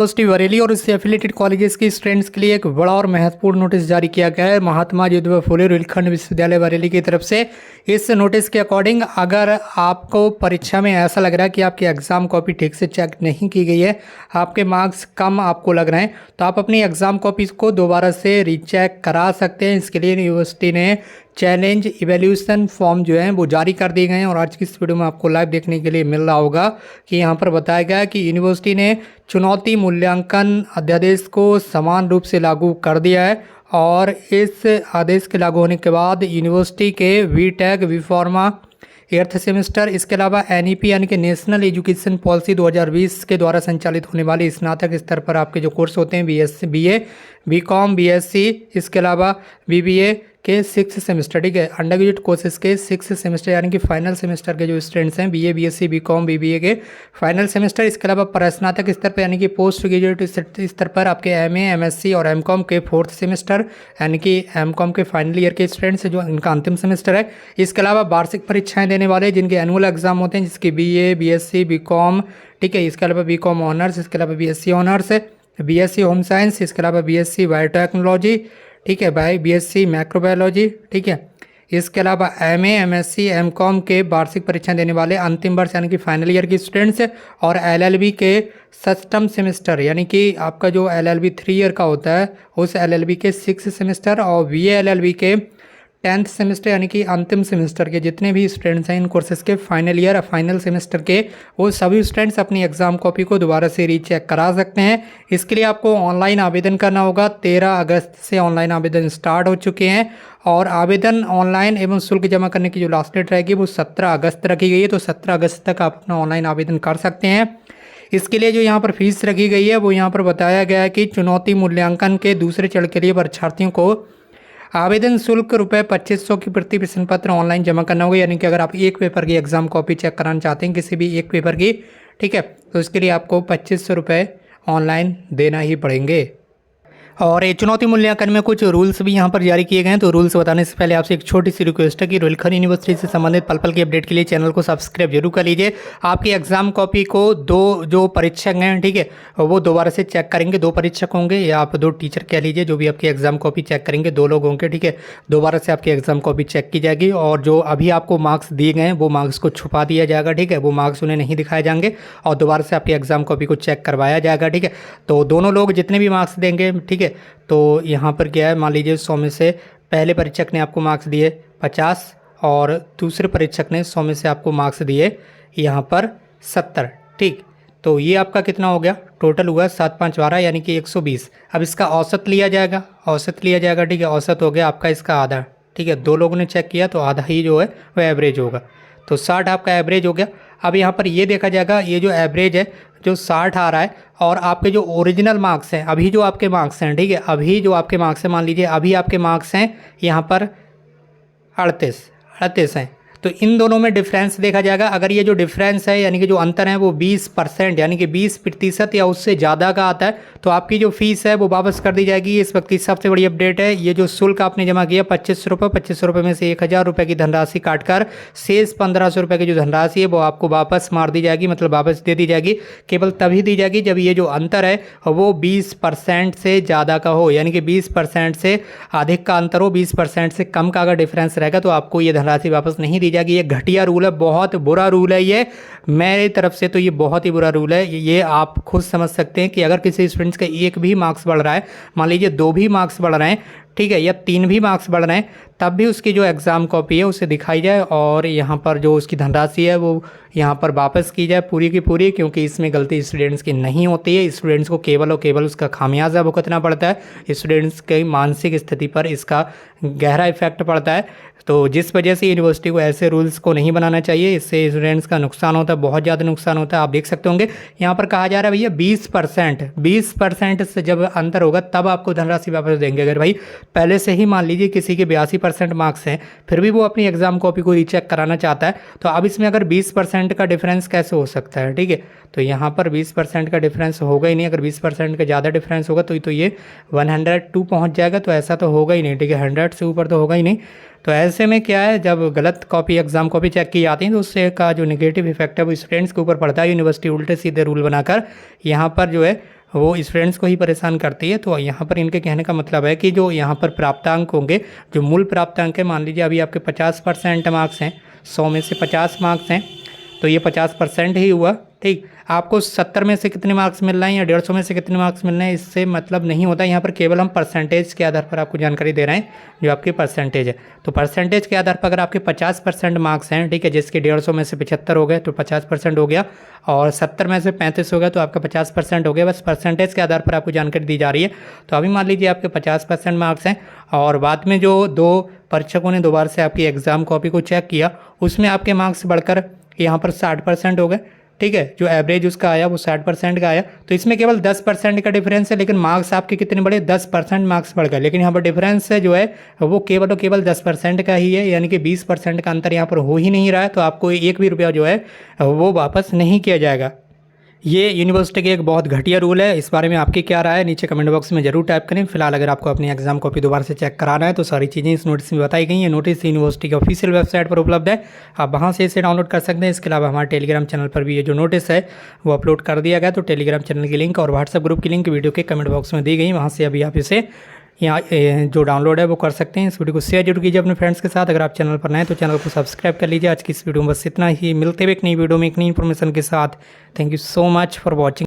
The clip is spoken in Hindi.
यूनिवर्सिटी बरेली और इससे एफिलेटेड कॉलेजेस की स्टूडेंट्स के लिए एक बड़ा और महत्वपूर्ण नोटिस जारी किया गया है महात्मा ज्योतिबा फुले रुहेलखंड विश्वविद्यालय बरेली की तरफ से। इस नोटिस के अकॉर्डिंग अगर आपको परीक्षा में ऐसा लग रहा है कि आपकी एग्ज़ाम कॉपी ठीक से चेक नहीं की गई है, आपके मार्क्स कम आपको लग रहे हैं, तो आप अपनी एग्ज़ाम कॉपीज़ को दोबारा से रीचेक करा सकते हैं। इसके लिए यूनिवर्सिटी ने चैलेंज इवैल्यूएशन फॉर्म जो है वो जारी कर दिए गए हैं। और आज की इस वीडियो में आपको लाइव देखने के लिए मिल रहा होगा कि यहाँ पर बताया गया है कि यूनिवर्सिटी ने चुनौती मूल्यांकन अध्यादेश को समान रूप से लागू कर दिया है। और इस आदेश के लागू होने के बाद यूनिवर्सिटी के वीटेक, वीफार्मा, एर्थ सेमेस्टर, इसके अलावा एनईपी यानी कि नेशनल एजुकेशन पॉलिसी 2020 के द्वारा संचालित होने वाले स्नातक स्तर पर आपके जो कोर्स होते हैं बीए, बीकॉम, बीएससी, इसके अलावा बीबीए के 6 सेमेस्टर, ठीक है, अंडर ग्रेजुएट कोर्सेज के 6 सेमेस्टर यानी कि फाइनल सेमेस्टर के जो स्टूडेंट्स हैं बीए, बीएससी, बीकॉम, बीबीए के फाइनल सेमेस्टर, इसके अलावा प्रस्नातक स्तर पर यानी कि पोस्ट ग्रेजुएट स्तर पर आपके एमए, एमएससी और एमकॉम के 4th सेमेस्टर यानी कि एमकॉम के फाइनल ईयर के स्टूडेंट्स जो इनका अंतिम सेमेस्टर है। इसके अलावा वार्षिक परीक्षाएं देने वाले जिनके एनुअल एग्जाम होते हैं, जिसके बीए, बीएससी, बीकॉम, ठीक है, इसके अलावा बीकॉम ऑनर्स, इसके अलावा BSc honours, BSc home science, इसके अलावा बीएससी बायोटेक्नोलॉजी, ठीक है, बीएससी माइक्रोबायोलॉजी, ठीक है, इसके अलावा एमए, एमएससी, एमकॉम के वार्षिक परीक्षा देने वाले अंतिम वर्ष यानी कि फाइनल ईयर के स्टूडेंट्स, और एलएलबी के सप्तम सेमेस्टर यानी कि आपका जो एलएलबी 3 ईयर का होता है उस एलएलबी के 6 सेमेस्टर, और बीए एलएलबी के 10th सेमेस्टर यानी कि अंतिम सेमेस्टर के जितने भी स्टूडेंट्स हैं इन कोर्सेज के फाइनल ईयर और फाइनल सेमेस्टर के, वो सभी स्टूडेंट्स अपनी एग्ज़ाम कॉपी को दोबारा से रीचेक करा सकते हैं। इसके लिए आपको ऑनलाइन आवेदन करना होगा। 13 अगस्त से ऑनलाइन आवेदन स्टार्ट हो चुके हैं और आवेदन ऑनलाइन एवं शुल्क जमा करने की जो लास्ट डेट रहेगी वो 17 अगस्त रखी गई है। तो 17 अगस्त तक आप अपना ऑनलाइन आवेदन कर सकते हैं। इसके लिए जो यहाँ पर फीस रखी गई है वो यहाँ पर बताया गया है कि चुनौती मूल्यांकन के दूसरे चरण के लिए परीक्षार्थियों को आवेदन शुल्क ₹2500 की प्रति प्रश्न पत्र ऑनलाइन जमा करना होगा। यानी कि अगर आप एक पेपर की एग्जाम कॉपी चेक कराना चाहते हैं किसी भी एक पेपर की, ठीक है, तो इसके लिए आपको ₹2500 ऑनलाइन देना ही पड़ेंगे। और ये चुनौती मूल्यांकन में कुछ रूल्स भी यहाँ पर जारी किए गए हैं। तो रूल्स बताने से पहले आपसे एक छोटी सी रिक्वेस्ट है कि रुहेलखंड यूनिवर्सिटी से संबंधित पल पल की अपडेट के लिए चैनल को सब्सक्राइब जरूर कर लीजिए। आपकी एग्जाम कॉपी को दो जो परीक्षक हैं, ठीक है, वो दोबारा से चेक करेंगे। 2 परीक्षक होंगे या आप 2 टीचर कह लीजिए, जो भी आपकी एग्जाम कॉपी चेक करेंगे 2 लोग होंगे, ठीक है। दोबारा से आपकी एग्जाम कॉपी चेक की जाएगी और जो अभी आपको मार्क्स दिए गए हैं वो मार्क्स को छुपा दिया जाएगा, ठीक है, वो मार्क्स उन्हें नहीं दिखाए जाएंगे और दोबारा से आपकी एग्जाम कॉपी को चेक करवाया जाएगा, ठीक है। तो दोनों लोग जितने भी मार्क्स देंगे, ठीक है, तो यहाँ पर क्या है, मान लीजिए 100 में से पहले परीक्षक ने आपको मार्क्स दिए 50 और दूसरे परीक्षक ने 100 में से आपको मार्क्स दिए यहाँ पर 70, ठीक। तो ये आपका कितना हो गया, टोटल हुआ 7 5 12 यानी कि 120। अब इसका औसत लिया जाएगा, ठीक है, औसत हो गया आपका इसका आधा, ठीक है। 2 लोगों ने चेक किया तो आधा ही जो है वो एवरेज होगा, तो 60 आपका एवरेज हो गया। अब यहाँ पर ये देखा जाएगा, ये जो एवरेज है जो 60 आ रहा है और आपके जो ओरिजिनल मार्क्स हैं, अभी जो आपके मार्क्स हैं, ठीक है, अभी जो आपके मार्क्स हैं, मान लीजिए अभी आपके मार्क्स हैं यहाँ पर 38 हैं, तो इन दोनों में डिफरेंस देखा जाएगा। अगर ये जो डिफरेंस है यानी कि जो अंतर है वो 20% यानी कि 20% या उससे ज़्यादा का आता है तो आपकी जो फीस है वो वापस कर दी जाएगी। इस वक्त की सबसे बड़ी अपडेट है, ये जो शुल्क आपने जमा किया ₹2500 में से ₹1000 की धनराशि काटकर शेष ₹1500 की जो धनराशि है वो आपको वापस मार दी जाएगी, मतलब वापस दे दी जाएगी। केवल तभी दी जाएगी जब ये जो अंतर है वो 20% से ज़्यादा का हो, यानी कि 20% से अधिक का अंतर हो, 20% से कम का अगर डिफरेंस रहेगा तो आपको ये धनराशि वापस नहीं दी जाएगी। ये घटिया रूल है, बहुत बुरा रूल है ये मेरी तरफ से, तो ये बहुत ही बुरा रूल है। ये आप खुद समझ सकते हैं कि अगर किसी स्टूडेंट्स का 1 भी मार्क्स बढ़ रहा है, मान लीजिए 2 भी मार्क्स बढ़ रहे हैं, ठीक है, या 3 भी मार्क्स बढ़ रहे हैं, तब भी उसकी जो एग्ज़ाम कॉपी है उसे दिखाई जाए और यहाँ पर जो उसकी धनराशि है वो यहाँ पर वापस की जाए पूरी की पूरी, क्योंकि इसमें गलती स्टूडेंट्स की नहीं होती है। स्टूडेंट्स को केवल और केवल उसका खामियाजा भुगतना पड़ता है, स्टूडेंट्स की मानसिक स्थिति पर इसका गहरा इफेक्ट पड़ता है। तो जिस वजह से यूनिवर्सिटी को ऐसे रूल्स को नहीं बनाना चाहिए, इससे स्टूडेंट्स का नुकसान होता है, बहुत ज़्यादा नुकसान होता है। आप देख सकते होंगे यहाँ पर कहा जा रहा है भैया 20% से जब अंतर होगा तब आपको धनराशि वापस देंगे। अगर भाई पहले से ही मान लीजिए किसी के 82% मार्क्स हैं फिर भी वो अपनी एग्जाम कॉपी को रीचेक कराना चाहता है, तो अब इसमें अगर 20% का डिफरेंस कैसे हो सकता है, ठीक है। तो यहाँ पर 20% का डिफरेंस होगा ही नहीं। अगर 20% का ज़्यादा डिफरेंस होगा तो ये 102 पहुँच जाएगा, तो ऐसा तो होगा ही नहीं, ठीक है, 100 से ऊपर तो होगा ही नहीं। तो ऐसे में क्या है, जब गलत कॉपी एग्जाम कॉपी चेक की जाती है तो उससे का जो नेगेटिव इफेक्ट है वो स्टूडेंट्स के ऊपर पड़ता है। यूनिवर्सिटी उल्टे सीधे रूल बनाकर यहाँ पर जो है वो स्टूडेंट्स को ही परेशान करती है। तो यहाँ पर इनके कहने का मतलब है कि जो यहाँ पर प्राप्तांक होंगे, जो मूल प्राप्तांक है, मान लीजिए अभी आपके 50% मार्क्स हैं, 100 में से 50 मार्क्स हैं, तो ये 50% ही हुआ। ठीक, आपको 70 में से कितने मार्क्स मिल रहे हैं या 150 में से कितने मार्क्स मिल रहे हैं, इससे मतलब नहीं होता। यहाँ पर केवल हम परसेंटेज के आधार पर आपको जानकारी दे रहे हैं, जो आपकी परसेंटेज है। तो परसेंटेज के आधार पर अगर आपके 50% मार्क्स हैं, ठीक है, जिसके 150 में से 75 हो गए तो 50% हो गया, और 70 में से 35 हो गया तो आपका 50% हो गया। बस परसेंटेज के आधार पर आपको जानकारी दी जा रही है। तो अभी मान लीजिए आपके 50% मार्क्स हैं, और बाद में जो 2 परीक्षकों ने दोबारा से आपकी एग्ज़ाम कॉपी को चेक किया, उसमें आपके मार्क्स बढ़कर यहाँ पर 60% हो गए। ठीक है, जो एवरेज उसका आया वो 60% का आया। तो इसमें केवल 10% का डिफरेंस है, लेकिन मार्क्स आपके कितने बढ़े, 10% मार्क्स बढ़ गए। लेकिन यहाँ पर डिफरेंस है जो है वो केवल और केवल 10% का ही है, यानी कि 20% का अंतर यहाँ पर हो ही नहीं रहा है। तो आपको 1 भी रुपया जो है वो वापस नहीं किया जाएगा। ये यूनिवर्सिटी के एक बहुत घटिया रूल है। इस बारे में आपकी क्या राय है, नीचे कमेंट बॉक्स में जरूर टाइप करें। फिलहाल अगर आपको अपनी एग्जाम कॉपी दोबारा से चेक कराना है तो सारी चीज़ें इस नोटिस में बताई गई हैं। नोटिस यूनिवर्सिटी की ऑफिशियल वेबसाइट पर उपलब्ध है, आप वहाँ से इसे डाउनलोड कर सकते हैं। इसके अलावा हमारे टेलीग्राम चैनल पर भी ये जो नोटिस है वो अपलोड कर दिया गया। तो टेलीग्राम चैनल की लिंक और व्हाट्सएप ग्रुप की लिंक वीडियो के कमेंट बॉक्स में दी गई, वहाँ से अभी आप इसे यहाँ जो डाउनलोड है वो कर सकते हैं। इस वीडियो को शेयर जरूर कीजिए अपने फ्रेंड्स के साथ। अगर आप चैनल पर नए हैं तो चैनल को सब्सक्राइब कर लीजिए। आज की इस वीडियो में बस इतना ही, मिलते हुए एक नई वीडियो में एक नई इन्फॉर्मेशन के साथ। Thank you so much for watching.